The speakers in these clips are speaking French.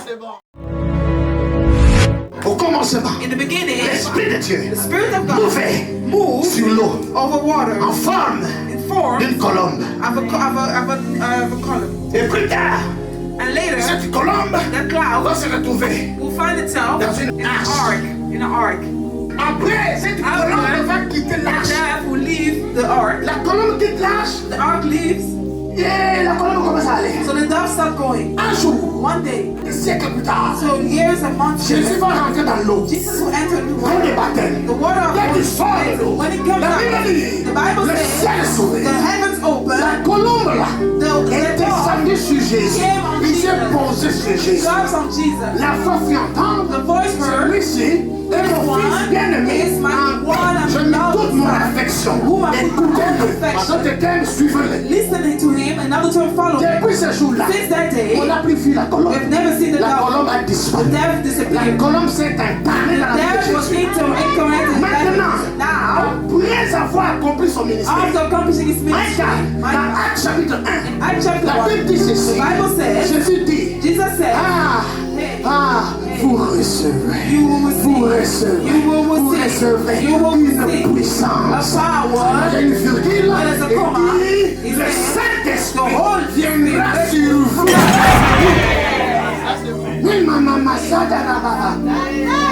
c'est bon. Au commencement, In the beginning, l'Esprit de Dieu the Spirit of God movait sur l'eau over water en forme in form d'une colombe. of a column. Et plus tard, And later, cette colombe that cloud va se retrouver. will find itself Dans une in an arche. ark. In an ark. Après, cette colombe va quitter The l'arche. dove will leave the ark. La colombe quitte l'arche The ark leaves. et la colombe commence à aller. So the dove start going. Un jour, One day, des siècles plus tard, so years and months Jésus later, va rentrer dans l'eau. Jesus will enter the Comme des water. baptêmes. The water of Quand il Moses. sort de l'eau, When it comes la out, Bible dit, the Bible le says ciel est sauvé. the heavens open. La colombe là The est dove descendue sur Jésus. came on Il s'est Jesus. posé sur Jésus. Drops on Jesus. La voix fit entendre, The voice heard. celui-ci est mon fils bien-aimé. is my one and Je mets beloved toute mon son. affection. Whom I put my Écoutez-le. affection. En d'autres termes, suivez-le. Listening to him, another term follow him. Depuis ce jour-là, Since that day, on n'a plus vu la colombe. we've never seen the La dove. colombe a disparu. The dove La disappeared. colombe s'est incarnée The dans la vie dove de was Jésus. incarnated in Maintenant, heaven. Now, après avoir accompli son ministère, after accomplishing his ministry, dans Actes chapitre 1, in Acts chapter la 1, Bible dit the ceci. Bible says, Jésus dit, Jesus said, vous recevrez, you will vous receive, recevrez, you will vous receive, recevrez you will une receive a puissance. power. Il y a une virgule There is a et comma. dit, It le says, Saint-Esprit the Holy viendra Spirit sur vous. Oui, maman, Sada Rababa,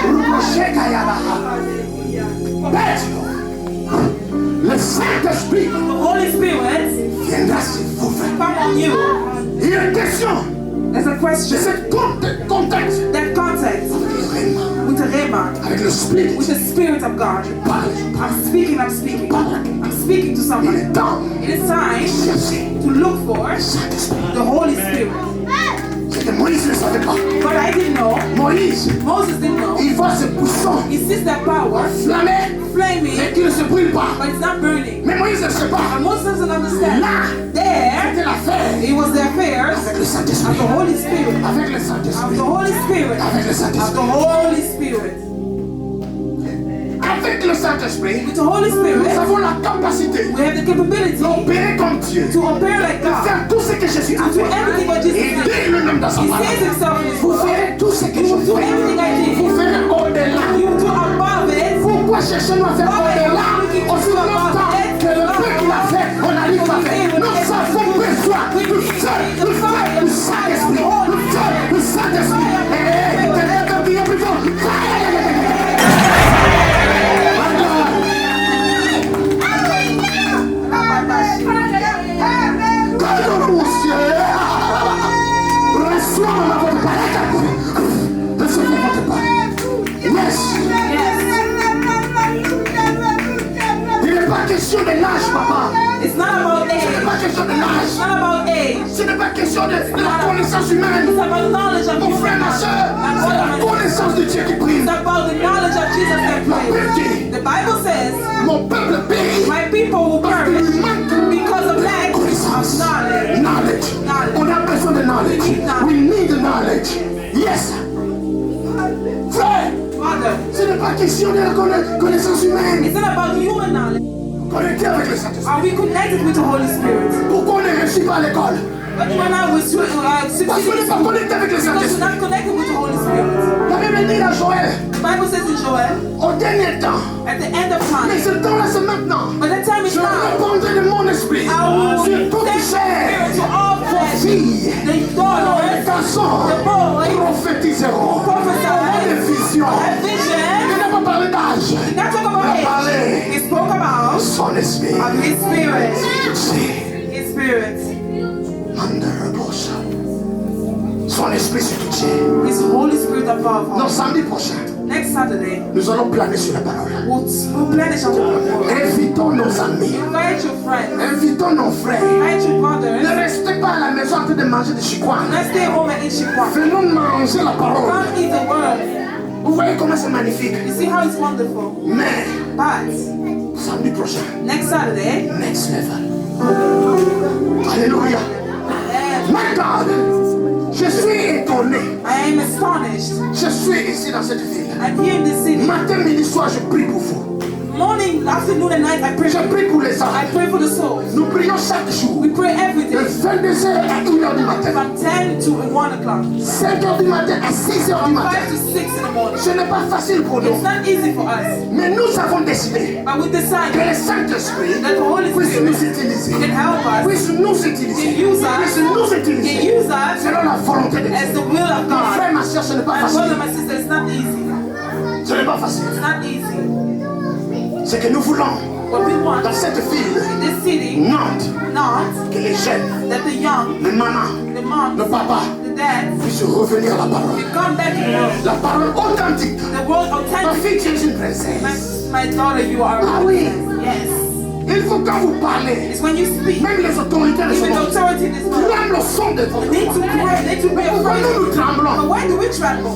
Rubosheka Yabaha. Le Saint-Esprit The Holy Spirit viendra sur vous. come on you. Il y a une question. There's a De question. cette contexte That context with the Rhema, avec le Spirit. with the Spirit of God. Parle. I'm speaking I'm speaking to Il somebody. est temps It is time de chercher to look for le Saint-Esprit. the Holy Spirit. C'est que Moïse ne savait pas. But I didn't know, Moïse, Moses didn't know. il voit ce buisson He sees that power flammé et flaming, qui ne se brûle pas. but it's not burning. Mais Moïse ne sait pas. And Moses doesn't understand. Là, There, c'était l'affaire it was the affairs avec le of Saint-Esprit. the Holy Spirit. Avec le Of Saint-Esprit. the Holy Spirit. Avec le Of the Saint-Esprit. Holy Spirit. Avec le Saint-Esprit, With the Holy nous Spirit, avons la capacité we have the capability d'opérer comme Dieu. to appear like De God. faire tout ce que Jésus a To do fait. everything what Et Jesus did. dit lui-même dans sa He parole. says himself in his Vous word. ferez tout ce que je Do fais. everything I did. Vous ferez au-delà. You do above it. Pourquoi chercher-nous à faire au-delà? Aussi longtemps que le peu qu'il a fait, on n'arrive pas à faire. Nous avons besoin du feu, du feu, du Saint-Esprit, du feu, du Saint-Esprit. Et quelqu'un qui est plus fort. Reçois ma votre parole. Recevez votre parole. Yes. Il n'est pas question de l'âge, papa. It's not about Ce n'est age. pas question de l'âge. It's not about age. Ce n'est pas question de la connaissance It's humaine. about knowledge of Mon Jesus. frère, ma soeur, c'est la connaissance de Dieu qui prime. It's about the knowledge of Jesus that prays. The Bible says, Mon peuple périt my people will perish because of lack of connaissance. knowledge. Knowledge. On a besoin de knowledge. We need the knowledge. Yes. Frère, Father, ce n'est pas question de la connaissance humaine. it's not about human knowledge. Connecté avec le Saint-Esprit. Are we connected with the Holy Spirit? Pourquoi on ne réussit pas à l'école? But we're not Parce qu'on n'est pas connecté avec le because we're Saint-Esprit. not connected with the Holy Spirit. La Bible dit à Joël, The Bible says in Joel, au dernier temps, at the end of mais time, ce temps-là c'est maintenant, but that time is je now. répondrai de mon esprit I will sur toute send chair. spirit to all Vos flesh. filles, The vos daughters, garçons the boys, prophétiseront. prophesy. Des visions. A Il vision. n'a pas parlé d'âge. Did not talk Il about a age. parlé He spoke about de son esprit. of His Spirit. C'est His Spirit. Mandarabosha. Son esprit c'est tout Dieu. His Holy Spirit above Non, all. samedi prochain, Next Saturday, nous allons planer sur la parole. we'll plenish on the word. Invitons nos amis. Invite your friends. Invitons nos frères. Invite your brothers. Ne restez pas à la maison en train de manger des chicoines. Let's stay home and eat shikwa. Venons manger la parole. Come eat the word. Vous voyez comment c'est magnifique. You see how it's wonderful. Mais, But samedi prochain, next Saturday, next level. Alléluia. My God, je suis étonné. I am astonished. Je suis ici dans cette ville. I'm here in this city. Matin, midi, soir, je prie pour vous. Morning, afternoon, and night, I pray. Je prie pour les I âmes. pray for the souls. Nous prions chaque jour. We pray every De day 22h à 1h du matin. from 10 to 1 o'clock, 5h du matin à 6h du matin. 5 to 6 in the morning. Ce n'est pas facile pour nous. It's not easy for us, Mais nous avons décidé but we que decide le Saint-Esprit that the Holy puisse Spirit nous utiliser. can help us, Puisse nous utiliser. can use us, Puisse nous can utiliser. use us Selon la volonté de as Dieu. the will of Mon God. frère, ma soeur, ce n'est pas My brother, facile. my sister, it's not easy. Ce n'est pas facile. It's not easy. Ce que nous voulons What we want dans cette ville, in this city, Nantes, not que les jeunes, that the young, les mamans, the moms, le papa the dads, puissent revenir à la parole. we come back to the world. La parole authentique. The world Ma authentic. fille, tu es une princesse. My daughter, you are. Ah oui. Yes. Il faut quand vous parlez, It's when you speak. même les autorités de ce Even the monde authority in this world. tremblent au son de votre Need to voix. pray. Need to be Pourquoi afraid. nous tremblons? But why do we tremble?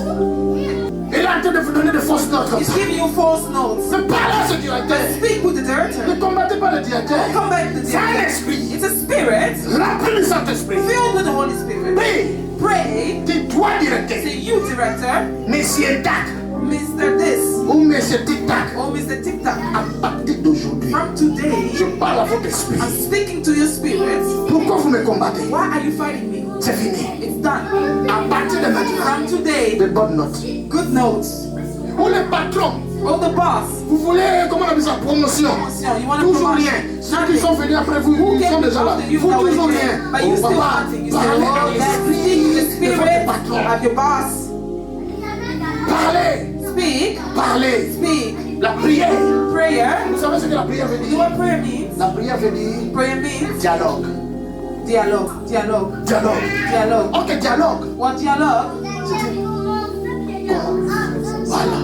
Il est en train de vous donner de fausses notes comme He's ça. giving you false notes. Ne parlez à ce directeur. Speak with the director. Ne combattez pas le directeur. Come back to the C'est un director. esprit. It's a spirit Rempli du Saint-Esprit. filled with the Holy Spirit. Prie. Pray. Dis-toi directeur. Say you, director, Monsieur Tac Mr. This ou Monsieur Tic-Tac. or Mr. TikTok. À partir d'aujourd'hui, From today, je parle à votre esprit. I'm speaking to your spirit. Pourquoi vous me combattez? Why are you fighting me? C'est fini. It's done. À partir de maintenant, From today, de bonnes notes. good notes. Ou le patron, Oh, the boss. vous voulez, comment on appelle ça, promotion? You want to Toujours promote rien. Ceux qui sont venus après vous, Who ils sont came déjà là. after you Vous that toujours was rien. there? But you Oh, still papa, wanting. You say, parlez oh, à that's l'esprit the de spirit votre patron. of your boss. Parlez, Speak. parlez. Speak. La prière. Prayer. Vous savez ce que la prière veut You know dire? what prayer means? La prière veut dire Prayer means dialogue. dialogue. Dialogue. Dialogue. Dialogue. Ok, dialogue. What dialogue? Voilà.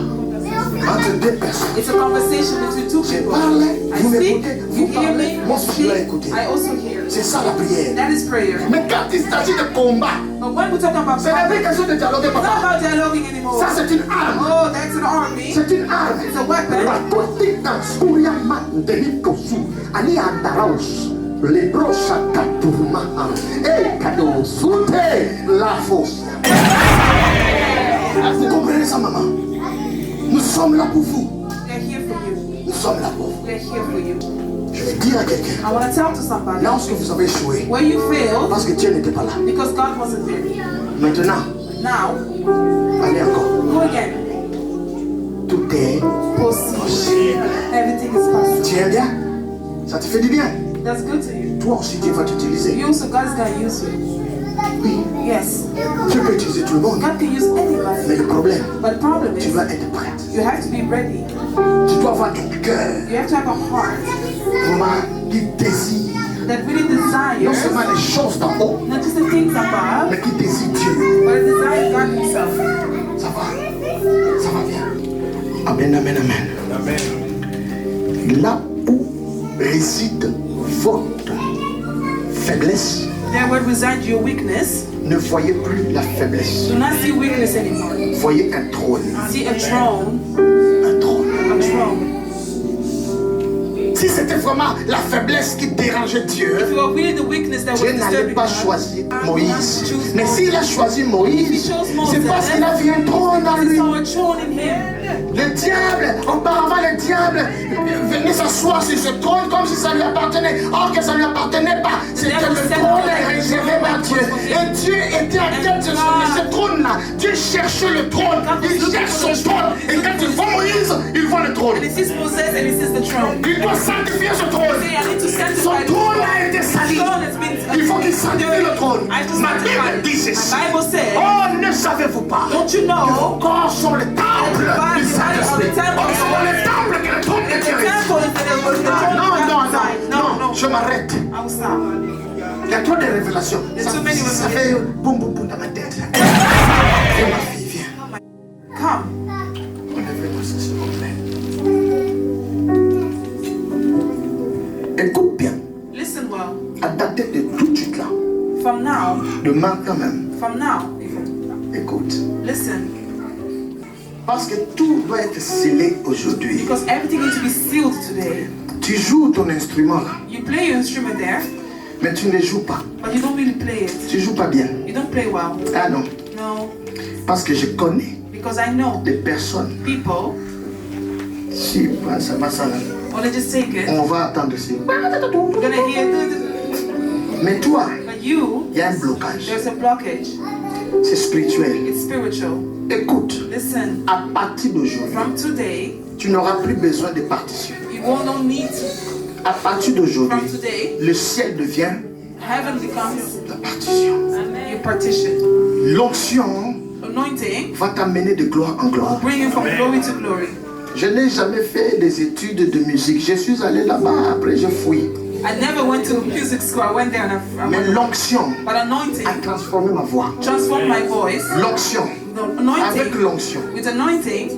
Entre deux personnes. It's a conversation between two Je people. parle, I vous speak, m'écoutez, you vous hear parlez, me, moi you je suis là à speak, écouter. I also hear. C'est ça la prière. That is prayer. Mais quand il s'agit de combat, But when we talk about ce n'est prayer, plus question de dialoguer, it's not papa. about dialoguing anymore. Ça, c'est une arme. Oh, that's an army. C'est une arme. It's a weapon. Rakotika Surya Mandelikosu, Ali Andaraus, Lebrosa Katurma, Kado Sute, la fosse. Vous comprenez ça, maman? Nous sommes là pour vous. They're here for you. Nous sommes là pour vous. We're here for you. Je vais dire à quelqu'un, I want to tell to somebody lorsque vous avez échoué, where you failed parce que Dieu n'était pas là. because God wasn't there. Maintenant, Now, allez encore. go again. Tout est Possible. possible. Everything is possible. Tu es bien? Ça te fait du bien? That's good to you. Toi aussi, Dieu va t'utiliser. You also, God is going to use you. Oui, Yes. Dieu peut utiliser tout le monde. God can use Mais anybody. le problème, But the problem tu is, dois être prête. you have to be ready. Tu dois avoir un cœur You have to have a heart vraiment qui désire that really non desires seulement les choses d'en haut, not just the things above, mais qui désire Dieu. but it desires God Himself. Ça va bien. Amen, amen, amen. Là où réside votre faiblesse, There where resides your weakness, ne voyez plus la faiblesse. do not see weakness anymore. Voyez un trône. See a throne, Un trône. a throne. Si c'était vraiment la faiblesse qui dérangeait Dieu, If you are really the weakness that was Dieu n'allait disturbing pas God, choisir God Moïse. would not choose Mais Moses. s'il a choisi If He Moïse, chose Moses, c'est parce qu'il a vu un trône en he lui. saw a throne in him. Le diable, auparavant le diable venait s'asseoir sur ce trône comme si ça lui appartenait. Or que ça ne lui appartenait pas. C'était le trône réservé par Dieu. Et Dieu était à tête de ce trône-là. Dieu cherchait le trône. Il cherche son trône. Et quand il voit Moïse, il voit le trône. And he sees Moses and he sees the throne. Il doit sanctifier ce trône. Say, I need to Son sanctify the trône throne. a été sali. The throne has been Il faut qu'il sanctifie le trône. I have to Ma sanctify Bible it. dit ceci. My Bible says, Oh, ne savez-vous pas? don't you Vos know corps sont le temple du Saint-Esprit. Oh, c'est dans le temple que le trône de the Dieu temple réside. is the Ah, throne non, of non, God inside? non, je m'arrête. I will stop. Il y a trop de révélations. There's too many Ça fait boum boum boum dans ma tête. Viens ma fille, viens. Come. On est venu ça, s'il vous plaît. Écoute bien. Listen well. À dater de tout de suite là. From now, De maintenant même. from now, even. Écoute. Listen. Parce que tout doit être scellé aujourd'hui. Because everything needs to be sealed today. Tu joues ton instrument là. You play your instrument there, Mais tu ne joues pas. but you don't really play it. Tu joues pas bien. You don't play well. Ah non. No. Parce que je connais Because I know des personnes. people, Si, ça va, ça. Only just take it. On va attendre ici. We're gonna hear Mais toi, but you, il y a un blocage. there's a blockage. C'est spirituel. It's spiritual. Écoute, Listen, à partir d'aujourd'hui, from today, tu n'auras plus besoin de partition. you won't no need. À partir d'aujourd'hui, From today, le ciel devient heaven becomes la partition. your partition. L'onction Anointing va t'amener de gloire en will gloire. bring you from glory to glory. Je n'ai jamais fait des études de musique. Je suis allé là-bas, après je fouille. I never went to music school. I went there and I Mais l'onction but anointing a transformé ma voix. transformed my voice. L'onction, The avec anointing, l'onction, with anointing,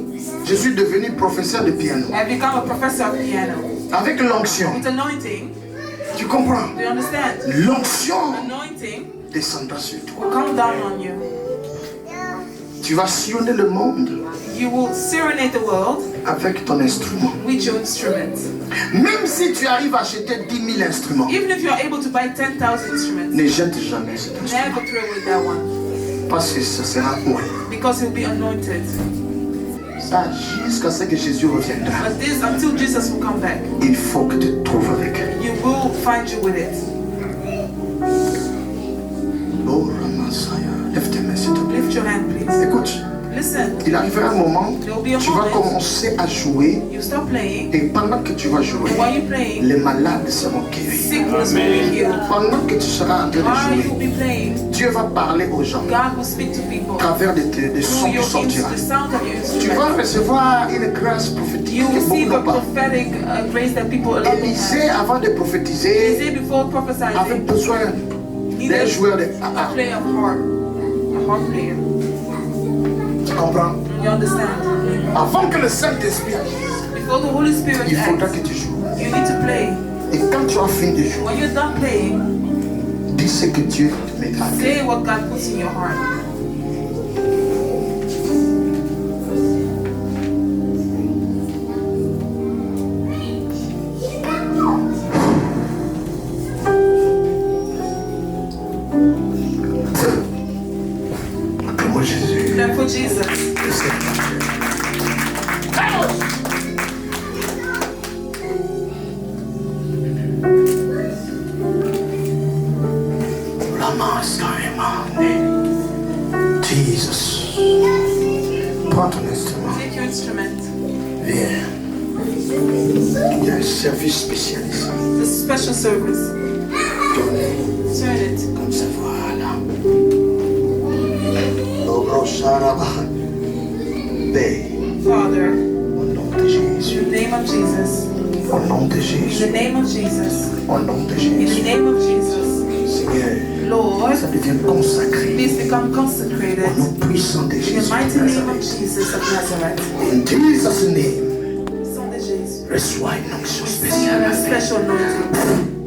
je suis devenu professeur de piano. I become a professor of piano. Avec l'onction, With anointing, tu comprends? do you understand? L'onction Anointing descendra sur toi. will come down on you. Tu vas sillonner le monde You will serenade the world avec ton instrument. with your instruments. Même si tu arrives à acheter 10 000 instruments, Even if you are able to buy 10,000 instruments, ne jette jamais cet instrument. never throw away that one Parce que ce sera moi. because you'll be anointed. Ça, jusqu'à ce que Jésus reviendra, But this, until Jesus will come back, il faut que tu te trouves avec elle. you will find you with it. Oh, Ramasaya, lève tes mains s'il te plaît. Lift your hand, please. Écoute, Listen, il arrivera un moment, there will be a tu vas moment commencer à jouer you stop playing, et pendant que tu vas jouer, and while you're playing, les malades seront guéris. sickness will be healed. Pendant que tu seras en train While de you'll jouer, be playing, Dieu va parler aux gens God will speak to people à travers des sons through qui your sortiront. the sound of your Tu vas instrument. recevoir une grâce prophétique You que will beaucoup see the n'ont pas. prophetic grace that people alone Élisée, have. avant de prophétiser, Elisée, before avait prophesying, besoin he d'un needed joueur de a player of harp, a harp player. Tu comprends? You understand? Avant que le Saint-Esprit agisse, Before the Holy Spirit il faudra acts, que tu joues. you need to play. Et quand tu as fini de jouer, When you're done playing, dis ce que Dieu te mettra à cœur. say what God puts in your heart. Acclame Jésus. Clap for Jesus. Jesus. Prends ton instrument. Take your instrument. Viens. Il y a un service spécial ici. It's a special service. Tournez Turn it. comme ça, voilà. Dobro Saraba. Paix. Father, Au nom de Jésus. in the name of Jesus. Au nom de In Jésus. the name of Jesus. Au nom de In the Jésus. name of Jesus. Seigneur, Lord, ça devient consacré please become au consecrated. nom puissant de In Jésus. the mighty de name of Nazareth. Jesus of Nazareth. In Jesus' name, Son de Jésus. reçois une onction Receive spéciale. a special anointing.